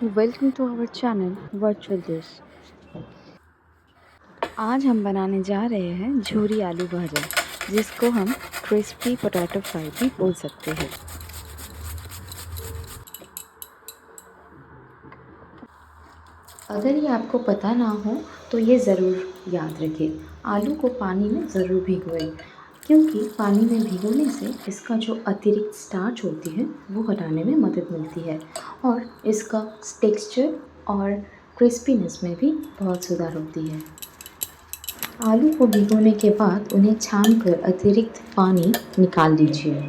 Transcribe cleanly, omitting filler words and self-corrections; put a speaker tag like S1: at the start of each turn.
S1: Welcome to our channel virtual dish. आज हम बनाने जा रहे हैं झूरी आलू भाजा, जिसको हम क्रिस्पी पोटैटो फ्राई भी बोल सकते हैं। अगर ये आपको पता ना हो तो ये ज़रूर याद रखें, आलू को पानी में ज़रूर भिगोएं, क्योंकि पानी में भिगोने से इसका जो अतिरिक्त स्टार्च होती है वो हटाने में मदद मिलती है और इसका टेक्सचर और क्रिस्पीनेस में भी बहुत सुधार होती है। आलू को भिगोने के बाद उन्हें छानकर अतिरिक्त पानी निकाल लीजिए।